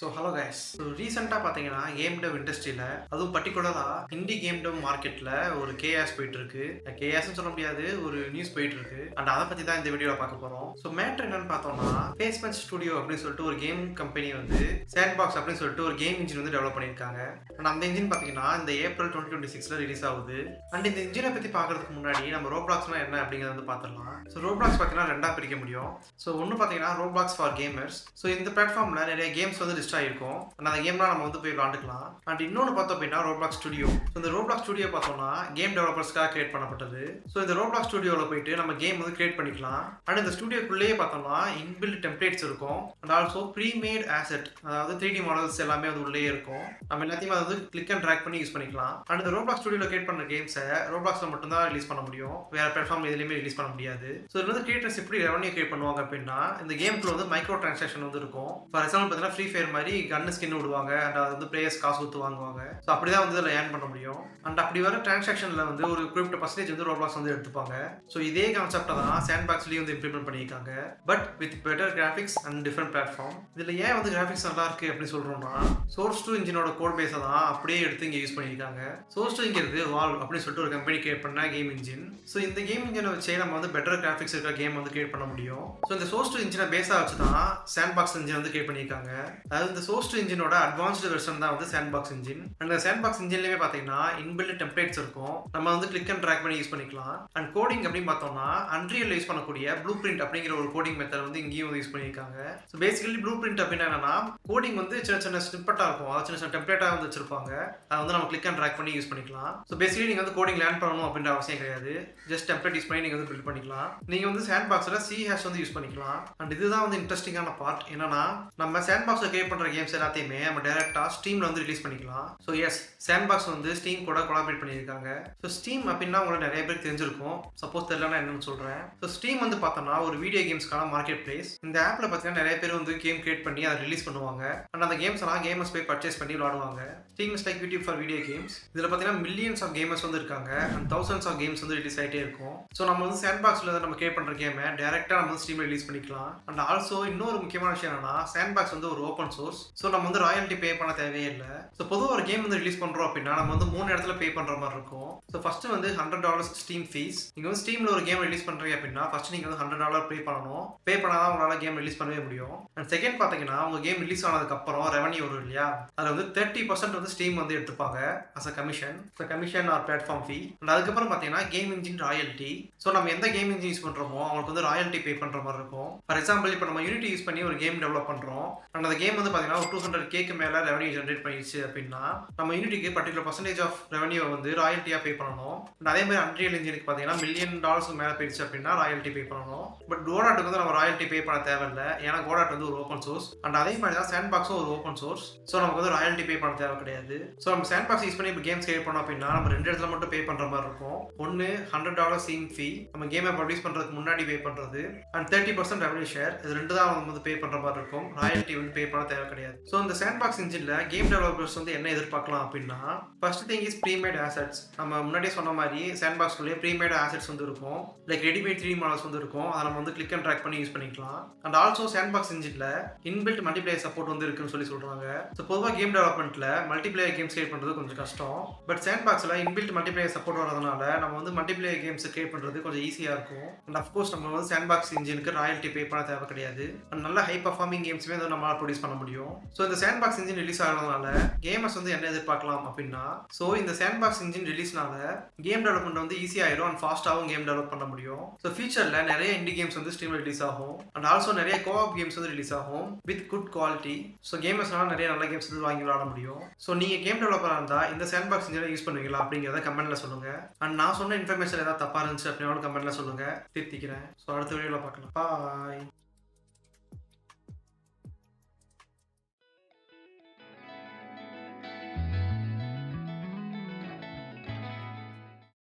Hello guys. ரீசெண்டாக பார்த்தீங்கன்னா game டெவ் இண்டஸ்ட்ரியில் அதுவும் பர்டிகுலராக ஹிந்தி கேம் டெவ் மார்க்கெட்டில் ஒரு கேஆஸ் போயிட்டு இருக்கு. கேஆஸ்ன்னு சொல்ல முடியாது, ஒரு நியூஸ் போயிட்டு இருக்கு. அண்ட் அதை பற்றி தான் இந்த வீடியோவில் பார்க்க போகிறோம். மேட்ரு என்னன்னு பார்த்தோம்னா, பேஸ்மெண்ட் ஸ்டுடியோ அப்படின்னு சொல்லிட்டு ஒரு கேம் கம்பெனி வந்து சாண்ட் பாக்ஸ் அப்படின்னு சொல்லிட்டு ஒரு கேம் இன்ஜின் வந்து டெவலப் பண்ணியிருக்காங்க. அண்ட் அந்த இன்ஜின் பார்த்தீங்கன்னா இந்த ஏப்ரல் 2026 ரிலீஸ் ஆகுது. அண்ட் இந்த இன்ஜினை பற்றி பார்க்கறதுக்கு முன்னாடி நம்ம ரோப்ளாக்ஸ்னா என்ன அப்படிங்கிறத வந்து பார்த்துடலாம். ரோப்ளாக்ஸ் பார்த்தீங்கன்னா ரெண்டாக பிரிக்க முடியும். ஒன்று பார்த்தீங்கன்னா ரோப்ளாக்ஸ் ஃபார் கேமர்ஸ். இந்த பிளாட்ஃபார்மில் நிறைய கேம்ஸ் வந்து லிஸ்ட் ஆகிருக்கும். அந்த கேம்லாம் நம்ம வந்து போய் விளாண்டுக்கலாம். அண்ட் இன்னொன்று பார்த்தோம் அப்படின்னா ரோப்ளாக்ஸ் ஸ்டுடியோ. இந்த ரோப்ளாக்ஸ் ஸ்டுடியோ பார்த்தோம்னா கேம் டெவலப்பர்ஸ்க்காக கிரியேட் பண்ணப்பட்டது. இந்த ரோப்ளாக்ஸ் ஸ்டுடியோவில் போயிட்டு நம்ம கேம் வந்து கிரியேட் பண்ணிக்கலாம். அண்ட் இந்த ஸ்டுடியோக்குள்ளேயே பார்த்தோம்னா இன்பில்ட் டெம்ப்ளேட்ஸ் இருக்கும். அண்ட் ஆல்சோ ப்ரீமேட் ஆசெட், அதாவது 3D மாடல்ஸ் எல்லாமே அது உள்ளே இருக்கும். நம்ம எல்லாத்தையும் வந்து கிளிக் அண்ட் ட்ராக் பண்ணி யூஸ் பண்ணிக்கலாம். அண்ட் இந்த ரோப்ளாக்ஸ் ஸ்டுடியோவில் கிரியேட் பண்ண கேம்ஸை ரோப்ளாக்ஸில் மட்டும்தான் ரிலீஸ் பண்ண முடியும். வேற பிளாட்ஃபார்ம் எதுலையுமே ரிலீஸ் பண்ண முடியாது. இது வந்து கிரியேட்டர்ஸ் எப்படி ரெவன்யூ கிரியேட் பண்ணுவாங்க அப்படின்னா, இந்த கேம்குள்ள வந்து மைக்ரோ டிரான்சாக்ஷன் வந்து இருக்கும். ஃபார் எக்ஸாம்பிள் பார்த்தீங்கன்னா ஃப்ரீ ஃபயர் மாதிரி கன்னு ஸ்கின் விடுவாங்க. அண்ட் அது வந்து பிளேயர்ஸ் காசு கொடுத்து வாங்குவாங்க. அப்படிதான் வந்து இதில் ஏர்ன் பண்ண முடியும். அண்ட் அப்படி வர டிரான்சாக்ஷனில் வந்து ஒரு குறிப்பிட்ட பர்சன்டேஜ் வந்து ரோப்ளாக்ஸ் வந்து எடுத்துப்பாங்க. இதே கான்செப்டை தான் சாண்ட் பாக்ஸ்லேயும் வந்து இம்ப்ளிமெண்ட் பண்ணியிருக்காங்க. But with better graphics and different platform. இதில் ஏன் வந்து கிராஃபிக்ஸ் நல்லா இருக்கு அப்படின்னு சொல்றோம்னா, சோர்ஸ் டூ இன்ஜினோட கோட் பேஸை தான் அப்படியே எடுத்து இங்கே யூஸ் பண்ணியிருக்காங்க. சோர்ஸ் டூ இங்கிறது வால்வ் அப்படின்னு சொல்லிட்டு ஒரு கம்பெனி கிரியேட் பண்ண கேம் இன்ஜின். இந்த கேம் இன்ஜினை வச்சே நம்ம வந்து பெட்டர் கிராஃபிக்ஸ் இருக்கிற கேம் வந்து கிரியேட் பண்ண முடியும். இந்த சோர்ஸ் டூ இன்ஜினை பேஸாக வச்சு தான் சாண்ட் பாக்ஸ் இன்ஜின் வந்து கிரியேட் பண்ணியிருக்காங்க. அதாவது இந்த சோர்ஸ் டூ இன்ஜினோட அட்வான்ஸ்டு வெர்ஷன் தான் வந்து சாண்ட் பாக்ஸ் இன்ஜின். அந்த சாண்ட் பாக்ஸ் இன்ஜின்லேயே பார்த்தீங்கன்னா இன்பில்ட் டெம்ப்ளேட்ஸ் இருக்கும். நம்ம வந்து கிளிக் அண்ட் ட்ராக் பண்ணி யூஸ் பண்ணிக்கலாம். அண்ட் கோடிங் அப்படின்னு பார்த்தோம்னா அன்ரியல் யூஸ் பண்ணக்கூடிய ப்ளூ பிரிண்ட் அப்படிங்கிற ஒரு கோடிங் மெத்தட் வந்து இங்கேயும் வந்து யூஸ் பண்ணியிருக்காங்க. பேசிக்கலி ப்ளூ பிரிண்ட் அப்படின்னா என்னன்னா, கோடிங் வந்து சின்ன சின்ன ஸ்னிப்பெட்டாக இருக்கும். அதாவது சின்ன சின்ன டெம்ப்ளேட்டாக வந்து வச்சிருப்பாங்க. அதை வந்து நம்ம கிளிக் அண்ட் ட்ராக் பண்ணி யூஸ் பண்ணிக்கலாம். பேசிக்கலி நீங்கள் வந்து கோடிங் லேர்ன் பண்ணணும் அப்படின்ற அவசியம் கிடையாது. ஜஸ்ட் டெம்ப்ளேட் யூஸ் பண்ணி நீங்கள் வந்து பில்ட் பண்ணிக்கலாம். நீங்கள் வந்து சாண்ட் பாக்ஸில் சி ஹேஷ் வந்து யூஸ் பண்ணிக்கலாம். அண்ட் இதுதான் வந்து இன்ட்ரெஸ்டிங்கான பார்ட். என்னன்னா, நம்ம சாண்ட் பாக்ஸில் கிரியேட் பண்ணுற கேம்ஸ் எல்லாத்தையுமே நம்ம டேரெக்டாக ஸ்டீமில் வந்து ரிலீஸ் பண்ணிக்கலாம். எஸ், சாண்ட் பாக்ஸ் வந்து ஸ்டீம் கூட கொலாபரேட் பண்ணியிருக்காங்க. ஸ்டீம் அப்படின்னா உங்களுக்கு நிறைய பேருக்கு தெரிஞ்சிருக்கும். சப்போஸ் தெரியலன்னா என்னன்னு சொல்கிறேன். ஸ்டீம் வந்து பார்த்தோம்னா ஒரு வீடியோ கேம்ஸ்க்கான மார்க்கெட் பிளேஸ். இந்த ஆப்பில் பார்த்தீங்கன்னா நிறைய பேர் வந்து கேம் கிரியேட் பண்ணி அதை ரிலீஸ் பண்ணுவாங்க. அண்ட் அந்த கேம்ஸ் எல்லாம் கேமர்ஸ் போய் பர்ச்சேஸ் பண்ணி விளாடுவாங்க. Steam is like YouTube for video games. இதில் பார்த்தீங்கன்னா மில்லியன்ஸ் ஆஃப் கேமர்ஸ் வந்து இருக்காங்க. அண்ட் தௌசண்ட்ஸ் ஆஃப் கேம்ஸ் வந்து ரிலீஸ் ஆகிட்டே இருக்கும். நம்ம வந்து சாண்ட் பாக்ஸில் நம்ம கிரியேட் பண்ணுற கேமை டேரெக்டாக நம்ம வந்து ஸ்டீமில் ரிலீஸ் பண்ணிக்கலாம். அண்ட் ஆல்சோ இன்னொரு முக்கியமான விஷயம் என்னன்னா, சாண்ட் பாக்ஸ் வந்து ஒரு ஓப்பன் சோர்ஸ். நம்ம வந்து ராயல்ட்டி பே பண்ண தேவையே இல்லை. பொதுவாக ஒரு கேம் வந்து ரிலீஸ் பண்ணுறோம் அப்படின்னா நம்ம வந்து 3 இடத்துல பே பண்ணுற மாதிரி இருக்கும். ஃபர்ஸ்ட் வந்து $100 ஸ்டீம் ஃபீஸ். நீங்கள் வந்து ஸ்டீமில் ஒரு கேம் ரிலீஸ் பண்ணுறீங்க அப்படின்னா ஃபர்ஸ்ட் நீங்கள் வந்து $100 பே பண்ணணும். பே பண்ணாதான் உங்களால் கேம் ரிலீஸ் பண்ணவே முடியும். அண்ட் செகண்ட் பார்த்தீங்கன்னா, உங்கள் கேம் ரிலீஸ் ஆனதுக்கப்புறம் ரெவன்யூ வரும் இல்லையா, அதில் வந்து 30% வந்து ஸ்டீம் வந்து எடுத்துப்பாங்க as a commission. Commission or platform fee. And அதுக்கப்புறம் பார்த்தீங்கன்னா கேம் இன்ஜின் ராயல்ட்டி. நம்ம எந்த கேம் இன்ஜின் யூஸ் பண்ணுறோமோ அவங்களுக்கு வந்து ராயல்ட்டி பே பண்ணுற மாதிரி இருக்கும். ஃபார் எக்ஸாம்பிள், இப்போ நம்ம யூனிட்டி யூஸ் பண்ணி ஒரு கேம் டெவலப் பண்ணுறோம். அண்ட் அந்த கேம் வந்து பார்த்தீங்கன்னா ஒரு 200K மேலே ரெவன்யூ ஜென்ரேட் பண்ணிடுச்சு அப்படின்னா நம்ம யூனிட்டிக்கு பர்டிகுலர் பர்சன்டேஜ் ஆஃப் ரெவன்யூ வந்து ராயல்ட்டியாக பே பண்ணணும். அதே மாதிரி அன்ரியல் இன்ஜினுக்கு பார்த்தீங்கன்னா $1 மில்லியன் மேலே போயிடுச்சு அப்படின்னா ராயல்ட்டி பே பண்ணணும். பட் கோடாட்டுக்கு வந்து நம்ம ராயல்ட்டி பே பண்ண தேவையில்லை. ஏன்னா கோடாட் வந்து ஒரு ஓப்பன் சோர்ஸ். அண்ட் அதே மாதிரி தான் சாண்ட் பாக்ஸும் ஒரு ஓப்பன் சோர்ஸ். நமக்கு வந்து ராயல்ட்டி பே பண்ண தேவை கிடையாது. நம்ம சாண்ட் பாக்ஸ் யூஸ் பண்ணி இப்போ கேம்ஸ் கிரியேட் பண்ணோம் அப்படின்னா நம்ம 2 இடத்துல மட்டும் பே பண்ணுற மாதிரி இருக்கும். ஒன்று $100 ஸ்டீம் ஃபீ, நம்ம கேமை பப்ளிஷ் பண்ணுறதுக்கு முன்னாடி பே பண்ணுறது. And 30% revenue share. இது 2 தான் நம்ம வந்து பே பண்ணுற மாதிரி இருக்கும். ராயல்ட்டி வந்து பே பண்ண தேவை கிடையாது. இந்த சாண்ட் பாக்ஸ் இன்ஜின்ல கேம் டெவலப்பர்ஸ் வந்து என்ன எதிர்பார்க்கலாம் அப்படின்னா, first thing is premade assets. நம்ம முன்னாடியே சொன்ன மாதிரி சாண்ட் பாக்ஸ்க்குள்ளே ப்ரீமேட் ஆசெட்ஸ் வந்து இருக்கும். லைக் ரெடிமேட் 3D மாடல்ஸ் வந்து இருக்கும். அதை நம்ம வந்து கிளிக் அண்ட் ட்ராக் பண்ணி யூஸ் பண்ணிக்கலாம். அண்ட் ஆல்சோ சாண்ட் பாக்ஸ் இன்ஜின்ல இன்பில்ட் மல்டிபிளேயர் சப்போர்ட் வந்து இருக்குன்னு சொல்றாங்க. பொதுவாக கேம் டெவலப்மெண்ட்ல மல்டிபிளேயர் கேம்ஸ் கிரியேட் பண்ணுறது கொஞ்சம் கஷ்டம். பட் சாண்ட் பாக்ஸ்ல இன்பில்ட் மல்டிபிளேயர் சப்போர்ட் வரதுனால நம்ம வந்து மல்டிபிளேயர் கேம்ஸ் கிரியேட் பண்ணுறது கொஞ்சம் ஈஸியாக இருக்கும். அண்ட் அஃப்கோர்ஸ் நம்ம வந்து சாண்ட் பாக்ஸ் இன்ஜினுக்கு ராயல்ட்டி பே பண்ண தேவை கிடையாது. அண்ட் நல்ல ஹை பர்ஃபார்மிங் கேம்ஸுமே வந்து நம்மளால் ப்ரொடியூஸ் பண்ண முடியும். இந்த சாண்ட் பாக்ஸ் இன்ஜின் ரிலீஸ் ஆகிறதுனால கேமர்ஸ் வந்து என்ன எதிர்பார்க்கலாம் அப்படின்னா, இந்த சாண்ட் பாக்ஸ் இன்ஜின் ரிலீஸ்னால கேம் டெவலப்மெண்ட் வந்து ஈஸியாக ஆயிடும். அண்ட் ஃபாஸ்ட்டாகவும் கேம் டெவலப் பண்ண முடியும். ஃபியூச்சர்ல நிறைய இண்டி கேம்ஸ் வந்து ஸ்டீம்ல ரிலீஸ் ஆகும். அண்ட் ஆல்சோ நிறைய கோஆப் கேம்ஸ் வந்து ரிலீஸ் ஆகும் வித் குட் குவாலிட்டி. கேமர்ஸ்னால நிறைய நல்ல கேம்ஸ் வந்து வாங்கி விளாட முடியும். நீங்க கேம் டெவலப்பராக இருந்தால் இந்த சாண்ட் பாக்ஸ் இன்ஜினை யூஸ் பண்ணுவீங்களா அப்படிங்கிறத கமெண்ட்ல சொல்லுங்க. அண்ட் நான் சொன்ன இன்ஃபர்மேஷன் ஏதாவது தப்பா இருந்துச்சு அப்படின்னாலும் கமெண்ட்ல சொல்லுங்க, திருத்திக்கிறேன். அடுத்த வீடியோல பார்க்கலாம். பாய்.